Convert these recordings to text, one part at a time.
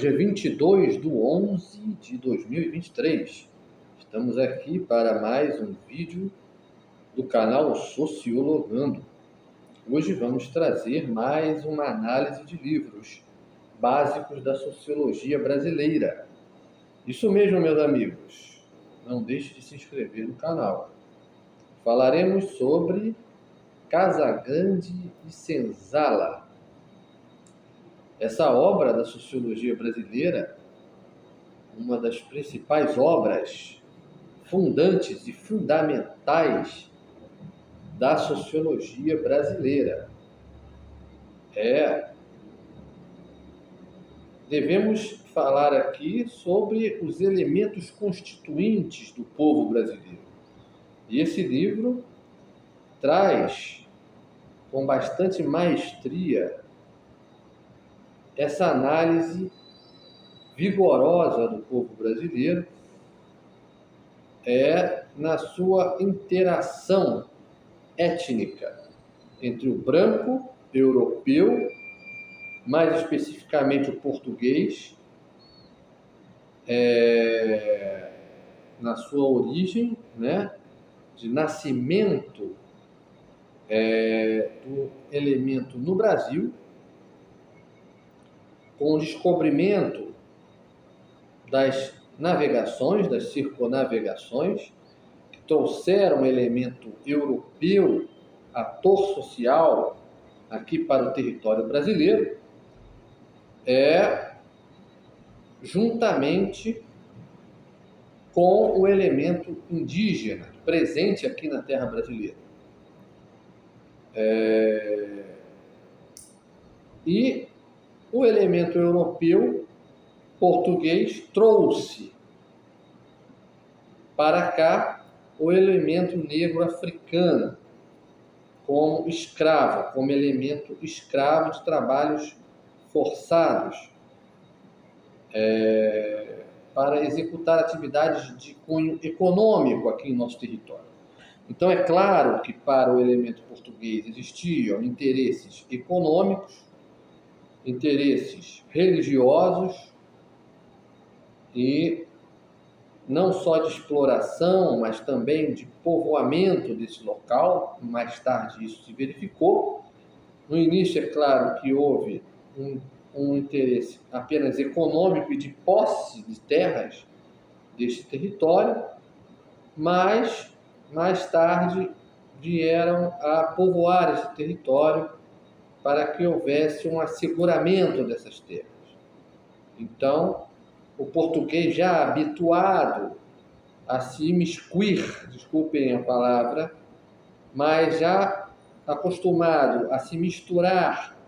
Hoje é 22/11/2023. Estamos aqui para mais um vídeo do canal Sociologando. Hoje vamos trazer mais uma análise de livros básicos da sociologia brasileira. Isso mesmo, meus amigos. Não deixe de se inscrever no canal. Falaremos sobre Casagrande e Senzala. Essa obra da sociologia brasileira, uma das principais obras fundantes e fundamentais da sociologia brasileira. Devemos falar aqui sobre os elementos constituintes do povo brasileiro. E esse livro traz com bastante maestria essa análise vigorosa do povo brasileiro na sua interação étnica entre o branco europeu, mais especificamente o português, na sua origem, de nascimento do elemento no Brasil, com o descobrimento das navegações, das circunavegações, que trouxeram o elemento europeu, ator social, aqui para o território brasileiro, juntamente com o elemento indígena, presente aqui na terra brasileira. E o elemento europeu, português, trouxe para cá o elemento negro africano como escravo, como elemento escravo de trabalhos forçados, para executar atividades de cunho econômico aqui em nosso território. Então, é claro que para o elemento português existiam interesses econômicos, interesses religiosos e não só de exploração, mas também de povoamento desse local. Mais tarde isso se verificou. No início, é claro que houve um interesse apenas econômico e de posse de terras deste território, mas mais tarde vieram a povoar esse território para que houvesse um asseguramento dessas terras. Então, o português já habituado a se imiscuir, desculpem a palavra, mas já acostumado a se misturar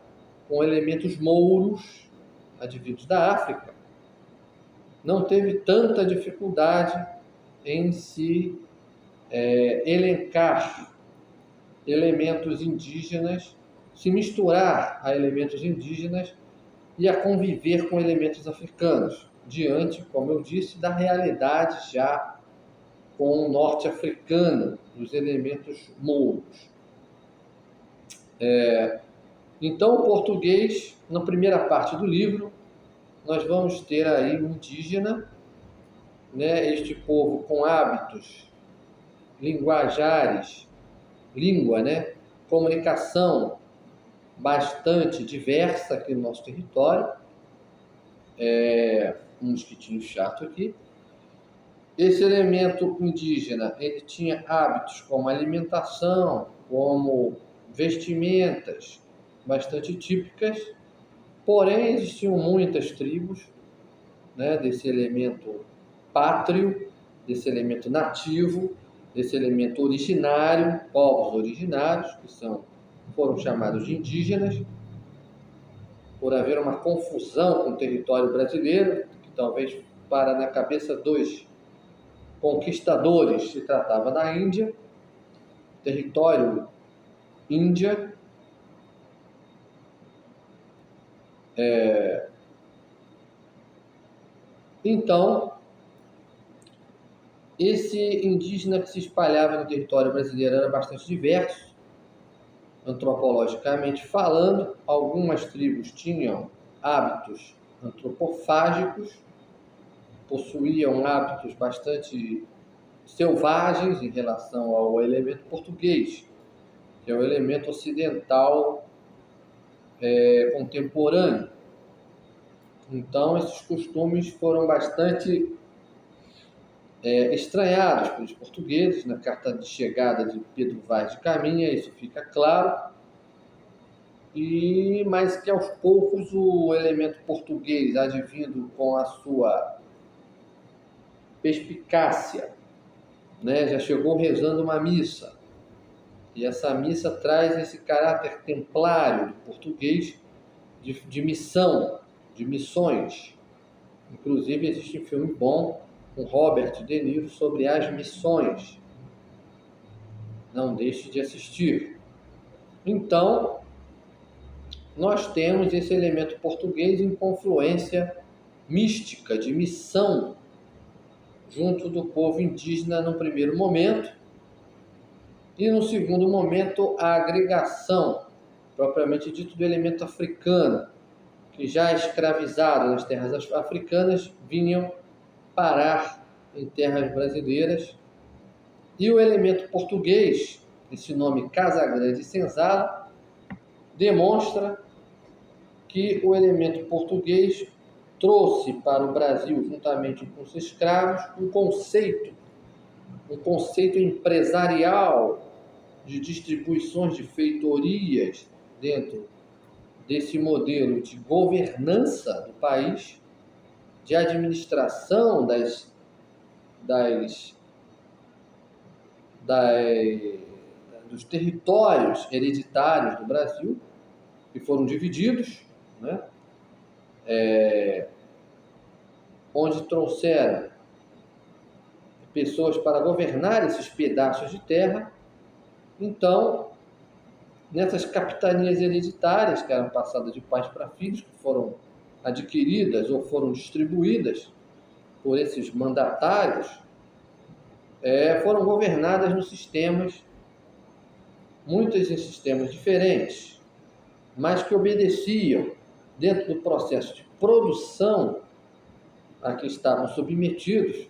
com elementos mouros, advindos da África, não teve tanta dificuldade em se elencar elementos indígenas, se misturar a elementos indígenas e a conviver com elementos africanos, diante, como eu disse, da realidade já com o norte-africano, dos elementos mouros. Então, o português, na primeira parte do livro, nós vamos ter aí o indígena, este povo com hábitos, linguajares, língua, comunicação bastante diversa aqui no nosso território. Um mosquitinho chato aqui. Esse elemento indígena, ele tinha hábitos como alimentação, como vestimentas bastante típicas, porém existiam muitas tribos, desse elemento pátrio, desse elemento nativo, desse elemento originário, povos originários, que foram chamados de indígenas, por haver uma confusão com o território brasileiro, que talvez na cabeça dos conquistadores se tratava da Índia, território Índia. Então, esse indígena que se espalhava no território brasileiro era bastante diverso, antropologicamente falando. Algumas tribos tinham hábitos antropofágicos, possuíam hábitos bastante selvagens em relação ao elemento português, que é o elemento ocidental contemporâneo. Então, esses costumes foram bastante estranhados pelos portugueses. Na carta de chegada de Pedro Vaz de Caminha, isso fica claro, mas que aos poucos o elemento português, advindo com a sua perspicácia, né, já chegou rezando uma missa, e essa missa traz esse caráter templário do português de missão, de missões. Inclusive existe um filme bom com Robert De Niro sobre as missões. Não deixe de assistir. Então, nós temos esse elemento português em confluência mística, de missão, junto do povo indígena no primeiro momento, e no segundo momento a agregação, propriamente dito, do elemento africano, que já escravizados nas terras africanas vinham parar em terras brasileiras, e o elemento português, esse nome Casagrande e Senzala, demonstra que o elemento português trouxe para o Brasil, juntamente com os escravos, um conceito empresarial de distribuições de feitorias dentro desse modelo de governança do país, de administração dos territórios hereditários do Brasil, que foram divididos, né? Onde trouxeram pessoas para governar esses pedaços de terra. Então, nessas capitanias hereditárias, que eram passadas de pais para filhos, que foram adquiridas ou foram distribuídas por esses mandatários, foram governadas nos sistemas, muitos em sistemas diferentes, mas que obedeciam, dentro do processo de produção a que estavam submetidos,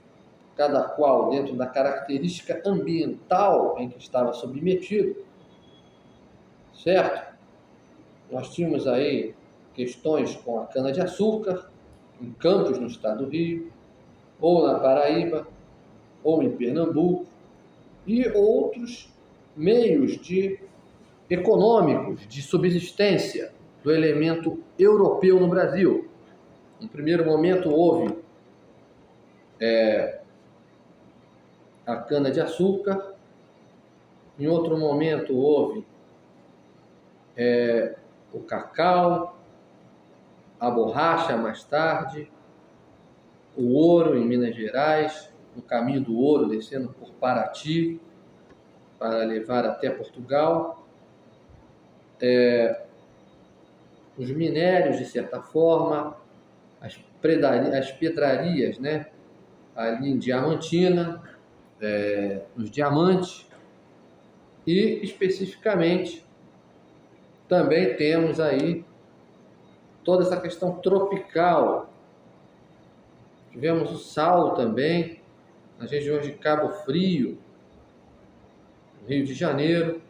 cada qual dentro da característica ambiental em que estava submetido, certo? Nós tínhamos aí questões com a cana-de-açúcar, em Campos, no estado do Rio, ou na Paraíba, ou em Pernambuco, e outros meios econômicos de subsistência do elemento europeu no Brasil. Em primeiro momento houve a cana-de-açúcar, em outro momento houve o cacau, a borracha mais tarde, o ouro em Minas Gerais, no caminho do ouro, descendo por Paraty, para levar até Portugal. Os minérios, de certa forma, as pedrarias, né? Ali em Diamantina, nos diamantes, e especificamente também temos aí toda essa questão tropical. Tivemos o sal também, nas regiões de Cabo Frio, Rio de Janeiro.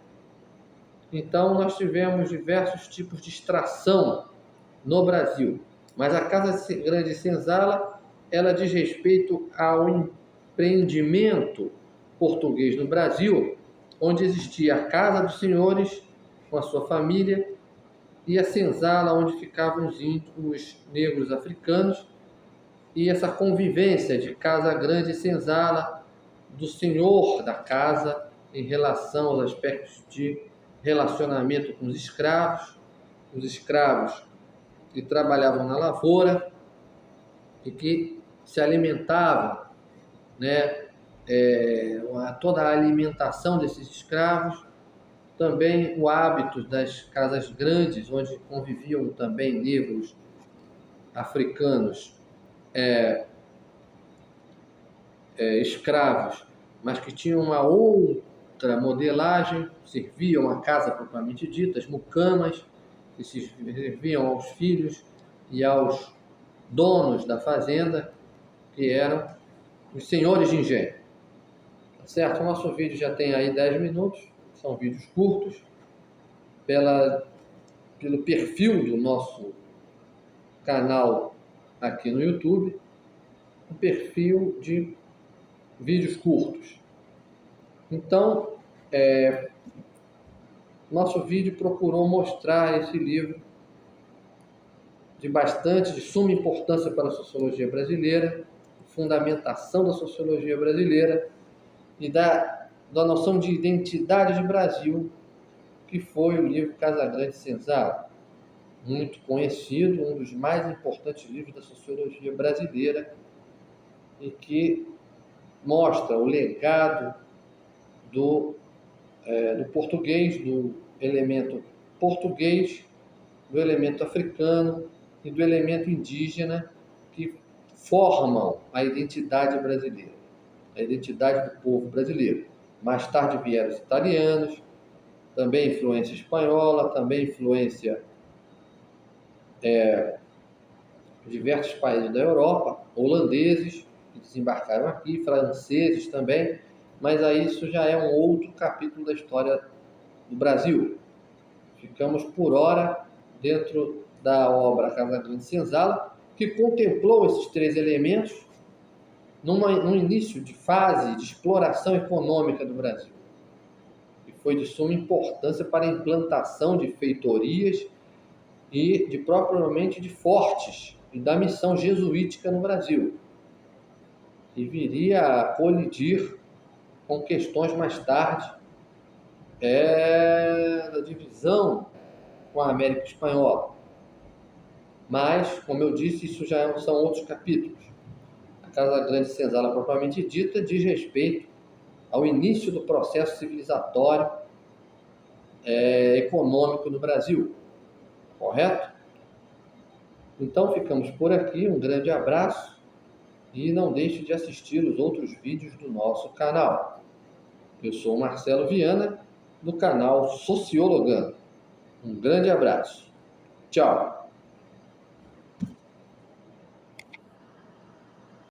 Então, nós tivemos diversos tipos de extração no Brasil. Mas a Casa Grande de Senzala, ela diz respeito ao empreendimento português no Brasil, onde existia a Casa dos Senhores, com a sua família, e a senzala, onde ficavam os índios negros africanos, e essa convivência de Casa Grande e Senzala, do senhor da casa, em relação aos aspectos de relacionamento com os escravos que trabalhavam na lavoura e que se alimentavam, né? Toda a alimentação desses escravos, também o hábito das casas grandes, onde conviviam também negros africanos escravos, mas que tinham uma outra modelagem, serviam a casa propriamente dita, as mucamas, que serviam aos filhos e aos donos da fazenda, que eram os senhores de engenho. Tá certo? O nosso vídeo já tem aí 10 minutos, são vídeos curtos, pelo perfil do nosso canal aqui no YouTube, um perfil de vídeos curtos. Então, nosso vídeo procurou mostrar esse livro de suma importância para a sociologia brasileira, fundamentação da sociologia brasileira e da noção de identidade de Brasil, que foi o livro Casagrande Senzala, muito conhecido, um dos mais importantes livros da sociologia brasileira e que mostra o legado do português, do elemento português, do elemento africano e do elemento indígena que formam a identidade brasileira, a identidade do povo brasileiro. Mais tarde vieram os italianos, também influência espanhola, também influência de diversos países da Europa, holandeses que desembarcaram aqui, franceses também, mas aí isso já é um outro capítulo da história do Brasil. Ficamos por hora dentro da obra Casagrande Senzala, que contemplou esses três elementos num início de fase de exploração econômica do Brasil, e foi de suma importância para a implantação de feitorias e propriamente de fortes e da missão jesuítica no Brasil, que viria a colidir com questões mais tarde da divisão com a América Espanhola. Mas, como eu disse, isso já são outros capítulos. A Casagrande Senzala, propriamente dita, diz respeito ao início do processo civilizatório econômico no Brasil. Correto? Então, ficamos por aqui. Um grande abraço e não deixe de assistir os outros vídeos do nosso canal. Eu sou o Marcelo Viana, do canal Sociologando. Um grande abraço. Tchau!